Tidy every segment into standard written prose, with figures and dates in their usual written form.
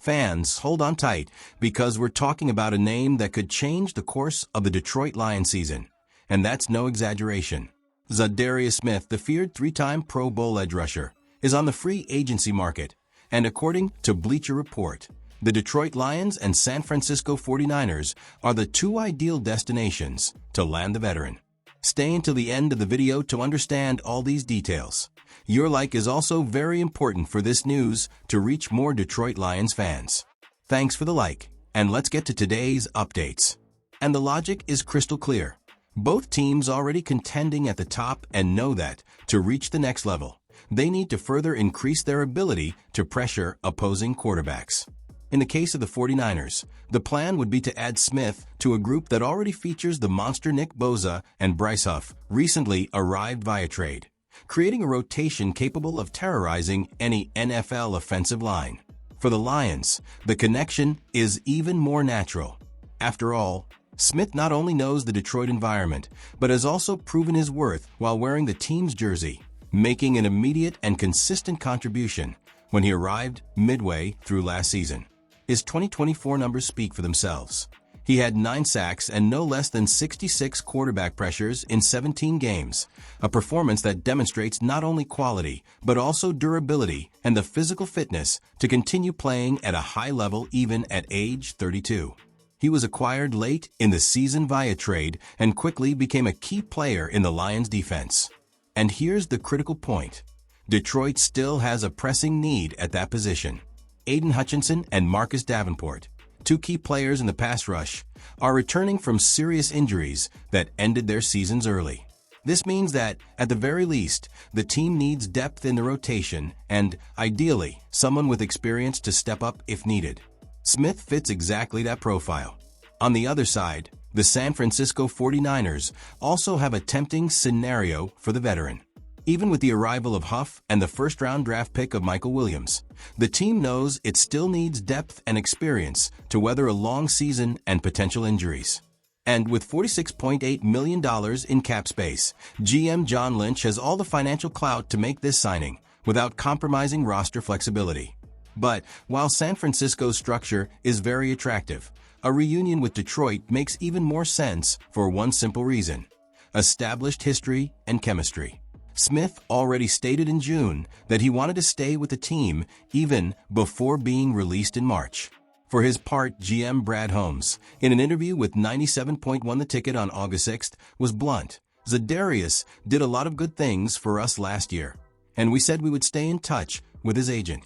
Fans, hold on tight, because we're talking about a name that could change the course of the Detroit Lions season. And that's no exaggeration. Za'Darius Smith, the feared three-time Pro Bowl edge rusher, is on the free agency market. And according to Bleacher Report, the Detroit Lions and San Francisco 49ers are the two ideal destinations to land the veteran. Stay until the end of the video to understand all these details. Your like is also very important for this news to reach more Detroit Lions fans. Thanks for the like, and let's get to today's updates. And the logic is crystal clear. Both teams already contending at the top and know that, to reach the next level, they need to further increase their ability to pressure opposing quarterbacks. In the case of the 49ers, the plan would be to add Smith to a group that already features the monster Nick Bosa and Bryce Huff, recently arrived via trade, creating a rotation capable of terrorizing any NFL offensive line. For the Lions, the connection is even more natural. After all, Smith not only knows the Detroit environment, but has also proven his worth while wearing the team's jersey, making an immediate and consistent contribution when he arrived midway through last season. His 2024 numbers speak for themselves. He had 9 sacks and no less than 66 quarterback pressures in 17 games, a performance that demonstrates not only quality, but also durability and the physical fitness to continue playing at a high level even at age 32. He was acquired late in the season via trade and quickly became a key player in the Lions' defense. And here's the critical point. Detroit still has a pressing need at that position. Aiden Hutchinson and Marcus Davenport, two key players in the pass rush, are returning from serious injuries that ended their seasons early. This means that, at the very least, the team needs depth in the rotation and, ideally, someone with experience to step up if needed. Smith fits exactly that profile. On the other side, the San Francisco 49ers also have a tempting scenario for the veteran. Even with the arrival of Huff and the first-round draft pick of Michael Williams, the team knows it still needs depth and experience to weather a long season and potential injuries. And with $46.8 million in cap space, GM John Lynch has all the financial clout to make this signing without compromising roster flexibility. But while San Francisco's structure is very attractive, a reunion with Detroit makes even more sense for one simple reason: established history and chemistry. Smith already stated in June that he wanted to stay with the team even before being released in March. For his part, GM Brad Holmes, in an interview with 97.1 The Ticket on August 6th, was blunt. Za'Darius did a lot of good things for us last year, and we said we would stay in touch with his agent.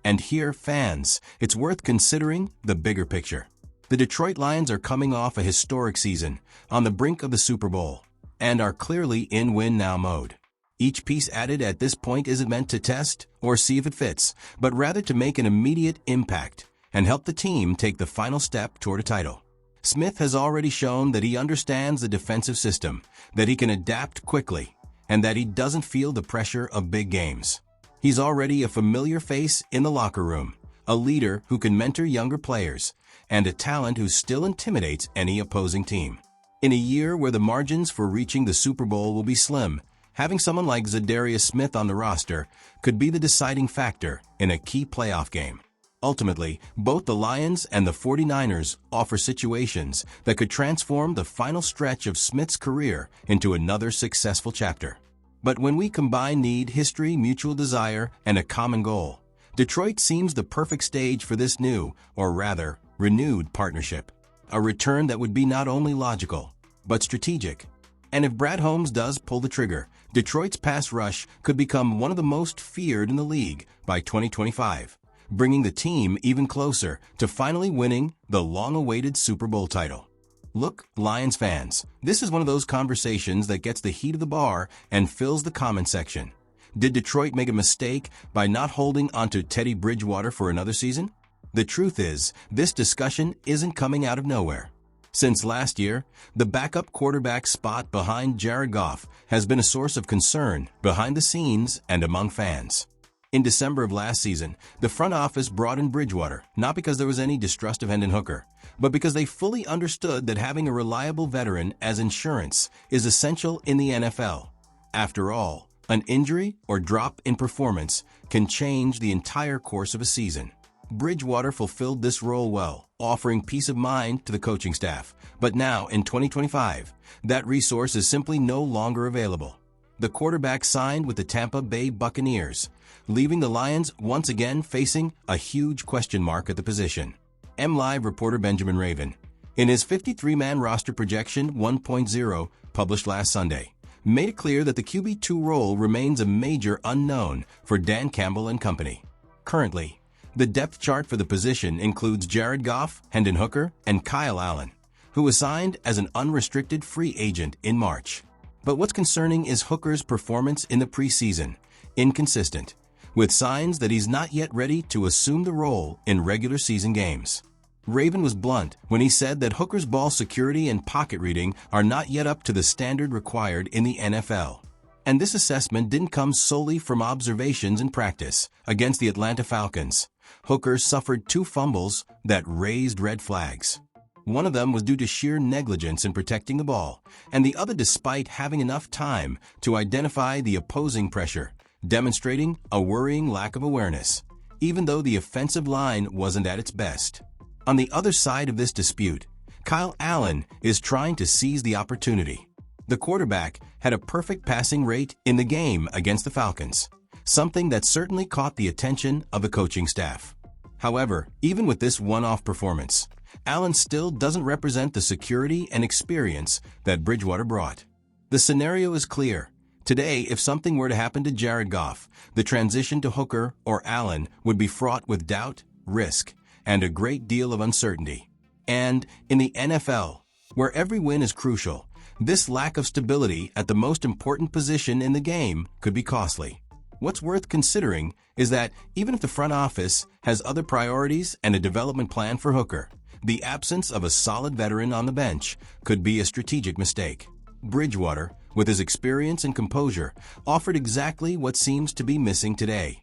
And here, fans, it's worth considering the bigger picture. The Detroit Lions are coming off a historic season, on the brink of the Super Bowl, and are clearly in win-now mode. Each piece added at this point isn't meant to test or see if it fits, but rather to make an immediate impact and help the team take the final step toward a title. Smith has already shown that he understands the defensive system, that he can adapt quickly, and that he doesn't feel the pressure of big games. He's already a familiar face in the locker room, a leader who can mentor younger players, and a talent who still intimidates any opposing team. In a year where the margins for reaching the Super Bowl will be slim, having someone like Za'Darius Smith on the roster could be the deciding factor in a key playoff game. Ultimately, both the Lions and the 49ers offer situations that could transform the final stretch of Smith's career into another successful chapter. But when we combine need, history, mutual desire, and a common goal, Detroit seems the perfect stage for this new, or rather, renewed partnership. A return that would be not only logical, but strategic. And if Brad Holmes does pull the trigger, Detroit's pass rush could become one of the most feared in the league by 2025, bringing the team even closer to finally winning the long-awaited Super Bowl title. Look, Lions fans, this is one of those conversations that gets the heat of the bar and fills the comment section. Did Detroit make a mistake by not holding onto Teddy Bridgewater for another season? The truth is, this discussion isn't coming out of nowhere. Since last year, the backup quarterback spot behind Jared Goff has been a source of concern behind the scenes and among fans. In December of last season, the front office brought in Bridgewater, not because there was any distrust of Hendon Hooker, but because they fully understood that having a reliable veteran as insurance is essential in the NFL. After all, an injury or drop in performance can change the entire course of a season. Bridgewater fulfilled this role well, offering peace of mind to the coaching staff. But now, in 2025, that resource is simply no longer available. The quarterback signed with the Tampa Bay Buccaneers, leaving the Lions once again facing a huge question mark at the position. MLive reporter Benjamin Raven, in his 53-man roster projection 1.0 published last Sunday, made it clear that the QB2 role remains a major unknown for Dan Campbell and company. Currently, the depth chart for the position includes Jared Goff, Hendon Hooker, and Kyle Allen, who was signed as an unrestricted free agent in March. But what's concerning is Hooker's performance in the preseason, inconsistent, with signs that he's not yet ready to assume the role in regular season games. Raven was blunt when he said that Hooker's ball security and pocket reading are not yet up to the standard required in the NFL. And this assessment didn't come solely from observations in practice. Against the Atlanta Falcons, Hooker suffered 2 fumbles that raised red flags. One of them was due to sheer negligence in protecting the ball, and the other despite having enough time to identify the opposing pressure, demonstrating a worrying lack of awareness, even though the offensive line wasn't at its best. On the other side of this dispute, Kyle Allen is trying to seize the opportunity. The quarterback had a perfect passing rate in the game against the Falcons, something that certainly caught the attention of the coaching staff. However, even with this one-off performance, Allen still doesn't represent the security and experience that Bridgewater brought. The scenario is clear. Today, if something were to happen to Jared Goff, the transition to Hooker or Allen would be fraught with doubt, risk, and a great deal of uncertainty. And in the NFL, where every win is crucial, this lack of stability at the most important position in the game could be costly. What's worth considering is that even if the front office has other priorities and a development plan for Hooker, the absence of a solid veteran on the bench could be a strategic mistake. Bridgewater, with his experience and composure, offered exactly what seems to be missing today: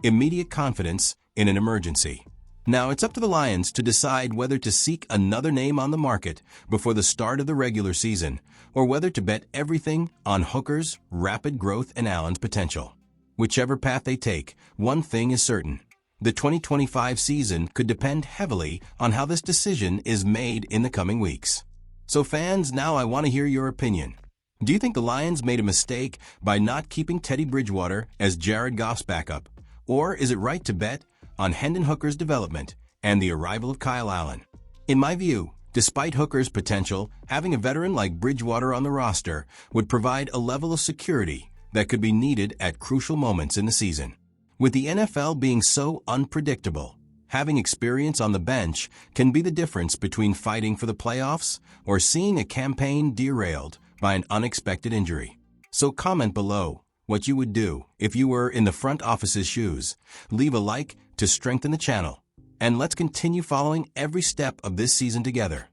immediate confidence in an emergency. Now it's up to the Lions to decide whether to seek another name on the market before the start of the regular season, or whether to bet everything on Hooker's rapid growth and Allen's potential. Whichever path they take, one thing is certain: the 2025 season could depend heavily on how this decision is made in the coming weeks. So fans, now I want to hear your opinion. Do you think the Lions made a mistake by not keeping Teddy Bridgewater as Jared Goff's backup? Or is it right to bet on Hendon Hooker's development and the arrival of Kyle Allen? In my view, despite Hooker's potential, having a veteran like Bridgewater on the roster would provide a level of security that could be needed at crucial moments in the season. With the NFL being so unpredictable, having experience on the bench can be the difference between fighting for the playoffs or seeing a campaign derailed by an unexpected injury. So comment below what you would do if you were in the front office's shoes. Leave a like to strengthen the channel, and let's continue following every step of this season together.